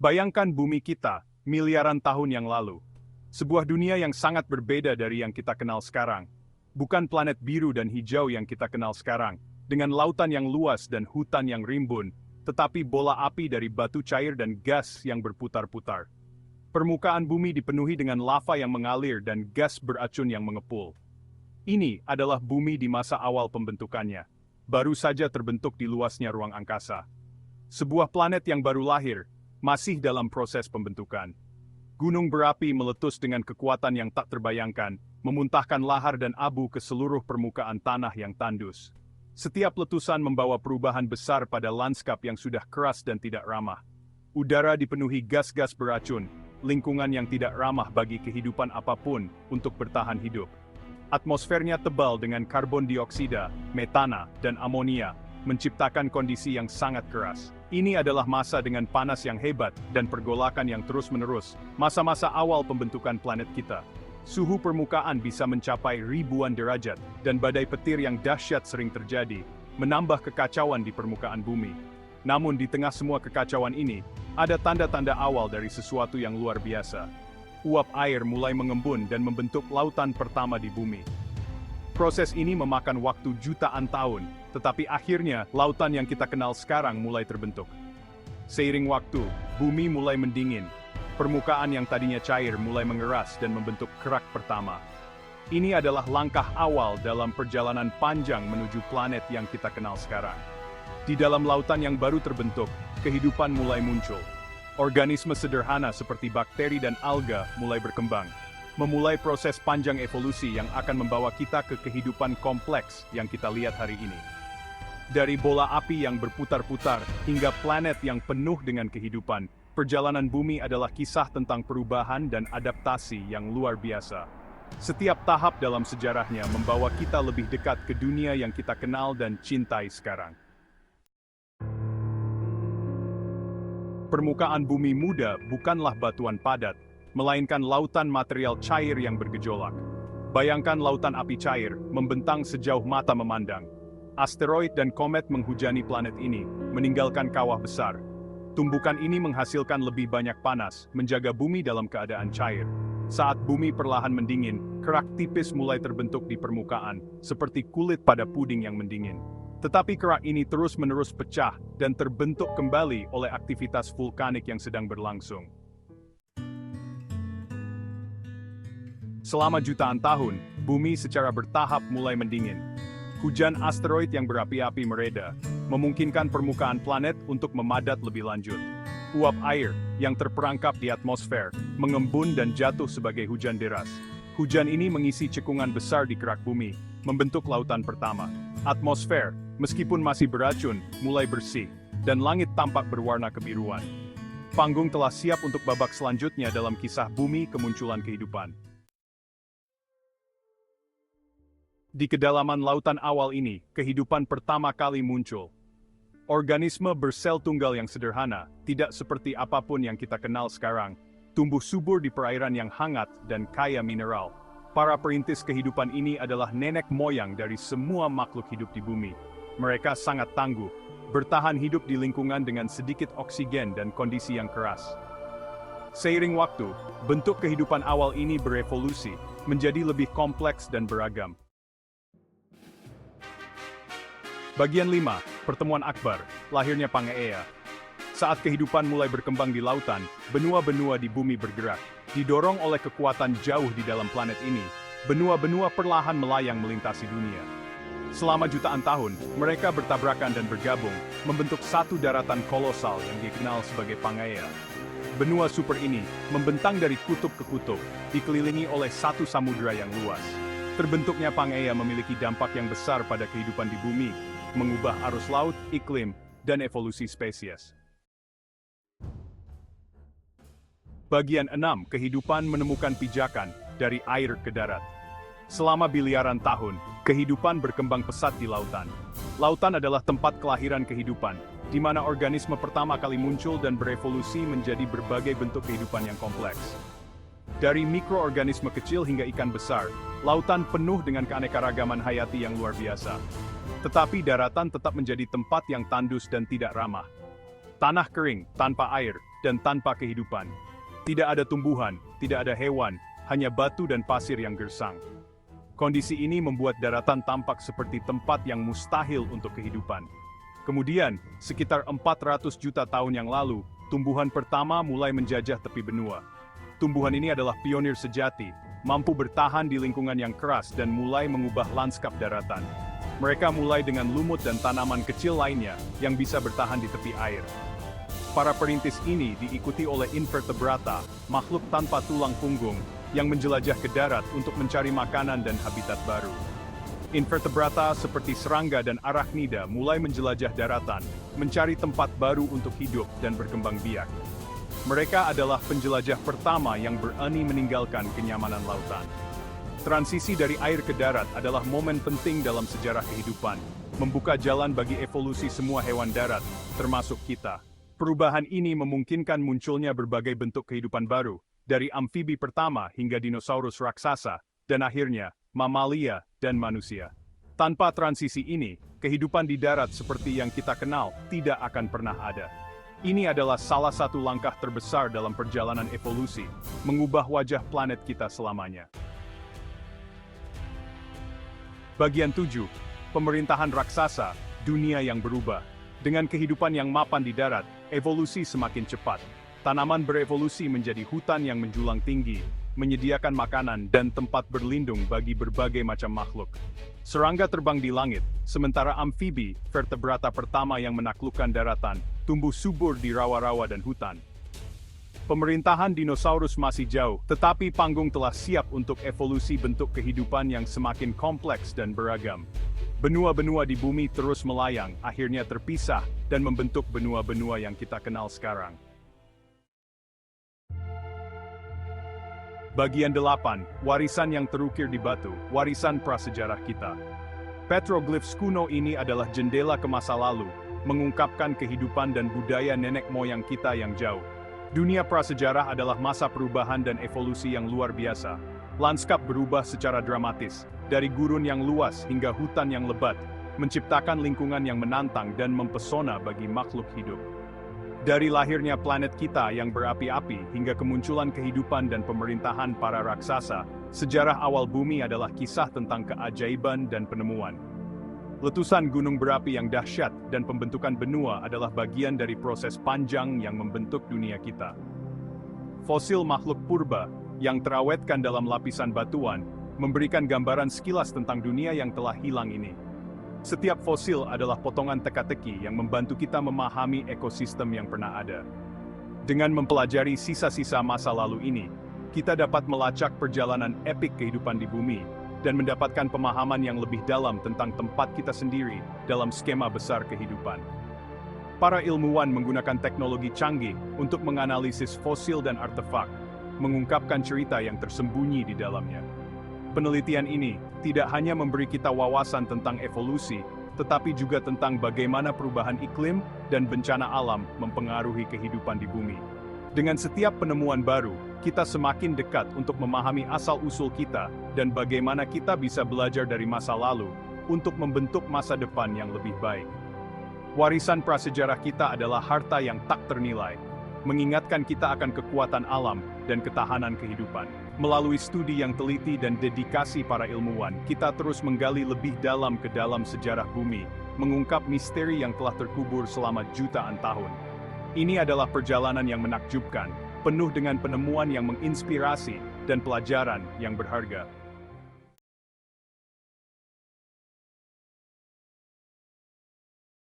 Bayangkan bumi kita, miliaran tahun yang lalu. Sebuah dunia yang sangat berbeda dari yang kita kenal sekarang. Bukan planet biru dan hijau yang kita kenal sekarang, dengan lautan yang luas dan hutan yang rimbun, tetapi bola api dari batu cair dan gas yang berputar-putar. Permukaan bumi dipenuhi dengan lava yang mengalir dan gas beracun yang mengepul. Ini adalah bumi di masa awal pembentukannya. Baru saja terbentuk di luasnya ruang angkasa. Sebuah planet yang baru lahir, masih dalam proses pembentukan. Gunung berapi meletus dengan kekuatan yang tak terbayangkan, memuntahkan lahar dan abu ke seluruh permukaan tanah yang tandus. Setiap letusan membawa perubahan besar pada lanskap yang sudah keras dan tidak ramah. Udara dipenuhi gas-gas beracun, lingkungan yang tidak ramah bagi kehidupan apapun untuk bertahan hidup. Atmosfernya tebal dengan karbon dioksida, metana, dan amonia, menciptakan kondisi yang sangat keras. Ini adalah masa dengan panas yang hebat dan pergolakan yang terus-menerus, masa-masa awal pembentukan planet kita. Suhu permukaan bisa mencapai ribuan derajat, dan badai petir yang dahsyat sering terjadi, menambah kekacauan di permukaan bumi. Namun di tengah semua kekacauan ini, ada tanda-tanda awal dari sesuatu yang luar biasa. Uap air mulai mengembun dan membentuk lautan pertama di bumi. Proses ini memakan waktu jutaan tahun, tetapi akhirnya lautan yang kita kenal sekarang mulai terbentuk. Seiring waktu, bumi mulai mendingin. Permukaan yang tadinya cair mulai mengeras dan membentuk kerak pertama. Ini adalah langkah awal dalam perjalanan panjang menuju planet yang kita kenal sekarang. Di dalam lautan yang baru terbentuk, kehidupan mulai muncul. Organisme sederhana seperti bakteri dan alga mulai berkembang, memulai proses panjang evolusi yang akan membawa kita ke kehidupan kompleks yang kita lihat hari ini. Dari bola api yang berputar-putar hingga planet yang penuh dengan kehidupan, perjalanan bumi adalah kisah tentang perubahan dan adaptasi yang luar biasa. Setiap tahap dalam sejarahnya membawa kita lebih dekat ke dunia yang kita kenal dan cintai sekarang. Permukaan bumi muda bukanlah batuan padat, melainkan lautan material cair yang bergejolak. Bayangkan lautan api cair, membentang sejauh mata memandang. Asteroid dan komet menghujani planet ini, meninggalkan kawah besar. Tumbukan ini menghasilkan lebih banyak panas, menjaga bumi dalam keadaan cair. Saat bumi perlahan mendingin, kerak tipis mulai terbentuk di permukaan, seperti kulit pada puding yang mendingin. Tetapi kerak ini terus-menerus pecah dan terbentuk kembali oleh aktivitas vulkanik yang sedang berlangsung. Selama jutaan tahun, bumi secara bertahap mulai mendingin. Hujan asteroid yang berapi-api mereda, memungkinkan permukaan planet untuk memadat lebih lanjut. Uap air yang terperangkap di atmosfer mengembun dan jatuh sebagai hujan deras. Hujan ini mengisi cekungan besar di kerak bumi, membentuk lautan pertama. Atmosfer, meskipun masih beracun, mulai bersih, dan langit tampak berwarna kebiruan. Panggung telah siap untuk babak selanjutnya dalam kisah bumi kemunculan kehidupan. Di kedalaman lautan awal ini, kehidupan pertama kali muncul. Organisme bersel tunggal yang sederhana, tidak seperti apapun yang kita kenal sekarang, tumbuh subur di perairan yang hangat dan kaya mineral. Para perintis kehidupan ini adalah nenek moyang dari semua makhluk hidup di bumi. Mereka sangat tangguh, bertahan hidup di lingkungan dengan sedikit oksigen dan kondisi yang keras. Seiring waktu, bentuk kehidupan awal ini berevolusi, menjadi lebih kompleks dan beragam. Bagian 5, Pertemuan Akbar, lahirnya Pangaea. Saat kehidupan mulai berkembang di lautan, benua-benua di bumi bergerak. Didorong oleh kekuatan jauh di dalam planet ini, benua-benua perlahan melayang melintasi dunia. Selama jutaan tahun, mereka bertabrakan dan bergabung, membentuk satu daratan kolosal yang dikenal sebagai Pangaea. Benua super ini membentang dari kutub ke kutub, dikelilingi oleh satu samudera yang luas. Terbentuknya Pangaea memiliki dampak yang besar pada kehidupan di bumi, mengubah arus laut, iklim, dan evolusi spesies. Bagian 6, kehidupan menemukan pijakan dari air ke darat. Selama biliaran tahun, kehidupan berkembang pesat di lautan. Lautan adalah tempat kelahiran kehidupan, di mana organisme pertama kali muncul dan berevolusi menjadi berbagai bentuk kehidupan yang kompleks. Dari mikroorganisme kecil hingga ikan besar, lautan penuh dengan keanekaragaman hayati yang luar biasa. Tetapi daratan tetap menjadi tempat yang tandus dan tidak ramah. Tanah kering, tanpa air, dan tanpa kehidupan. Tidak ada tumbuhan, tidak ada hewan, hanya batu dan pasir yang gersang. Kondisi ini membuat daratan tampak seperti tempat yang mustahil untuk kehidupan. Kemudian, sekitar 400 juta tahun yang lalu, tumbuhan pertama mulai menjajah tepi benua. Tumbuhan ini adalah pionir sejati, mampu bertahan di lingkungan yang keras dan mulai mengubah lanskap daratan. Mereka mulai dengan lumut dan tanaman kecil lainnya yang bisa bertahan di tepi air. Para perintis ini diikuti oleh invertebrata, makhluk tanpa tulang punggung, yang menjelajah ke darat untuk mencari makanan dan habitat baru. Invertebrata seperti serangga dan arachnida mulai menjelajah daratan, mencari tempat baru untuk hidup dan berkembang biak. Mereka adalah penjelajah pertama yang berani meninggalkan kenyamanan lautan. Transisi dari air ke darat adalah momen penting dalam sejarah kehidupan, membuka jalan bagi evolusi semua hewan darat, termasuk kita. Perubahan ini memungkinkan munculnya berbagai bentuk kehidupan baru, dari amfibi pertama hingga dinosaurus raksasa, dan akhirnya, mamalia dan manusia. Tanpa transisi ini, kehidupan di darat seperti yang kita kenal tidak akan pernah ada. Ini adalah salah satu langkah terbesar dalam perjalanan evolusi, mengubah wajah planet kita selamanya. Bagian 7. Pemerintahan raksasa, dunia yang berubah. Dengan kehidupan yang mapan di darat, evolusi semakin cepat. Tanaman berevolusi menjadi hutan yang menjulang tinggi, menyediakan makanan dan tempat berlindung bagi berbagai macam makhluk. Serangga terbang di langit, sementara amfibi, vertebrata pertama yang menaklukkan daratan, tumbuh subur di rawa-rawa dan hutan. Pemerintahan dinosaurus masih jauh, tetapi panggung telah siap untuk evolusi bentuk kehidupan yang semakin kompleks dan beragam. Benua-benua di bumi terus melayang, akhirnya terpisah, dan membentuk benua-benua yang kita kenal sekarang. Bagian 8. Warisan yang terukir di batu, warisan prasejarah kita. Petroglyphs kuno ini adalah jendela ke masa lalu, mengungkapkan kehidupan dan budaya nenek moyang kita yang jauh. Dunia prasejarah adalah masa perubahan dan evolusi yang luar biasa. Lanskap berubah secara dramatis, dari gurun yang luas hingga hutan yang lebat, menciptakan lingkungan yang menantang dan mempesona bagi makhluk hidup. Dari lahirnya planet kita yang berapi-api hingga kemunculan kehidupan dan pemerintahan para raksasa, sejarah awal bumi adalah kisah tentang keajaiban dan penemuan. Letusan gunung berapi yang dahsyat dan pembentukan benua adalah bagian dari proses panjang yang membentuk dunia kita. Fosil makhluk purba yang terawetkan dalam lapisan batuan memberikan gambaran sekilas tentang dunia yang telah hilang ini. Setiap fosil adalah potongan teka-teki yang membantu kita memahami ekosistem yang pernah ada. Dengan mempelajari sisa-sisa masa lalu ini, kita dapat melacak perjalanan epik kehidupan di bumi, dan mendapatkan pemahaman yang lebih dalam tentang tempat kita sendiri dalam skema besar kehidupan. Para ilmuwan menggunakan teknologi canggih untuk menganalisis fosil dan artefak, mengungkapkan cerita yang tersembunyi di dalamnya. Penelitian ini tidak hanya memberi kita wawasan tentang evolusi, tetapi juga tentang bagaimana perubahan iklim dan bencana alam mempengaruhi kehidupan di bumi. Dengan setiap penemuan baru, kita semakin dekat untuk memahami asal-usul kita dan bagaimana kita bisa belajar dari masa lalu untuk membentuk masa depan yang lebih baik. Warisan prasejarah kita adalah harta yang tak ternilai, mengingatkan kita akan kekuatan alam dan ketahanan kehidupan. Melalui studi yang teliti dan dedikasi para ilmuwan, kita terus menggali lebih dalam ke dalam sejarah bumi, mengungkap misteri yang telah terkubur selama jutaan tahun. Ini adalah perjalanan yang menakjubkan, penuh dengan penemuan yang menginspirasi dan pelajaran yang berharga.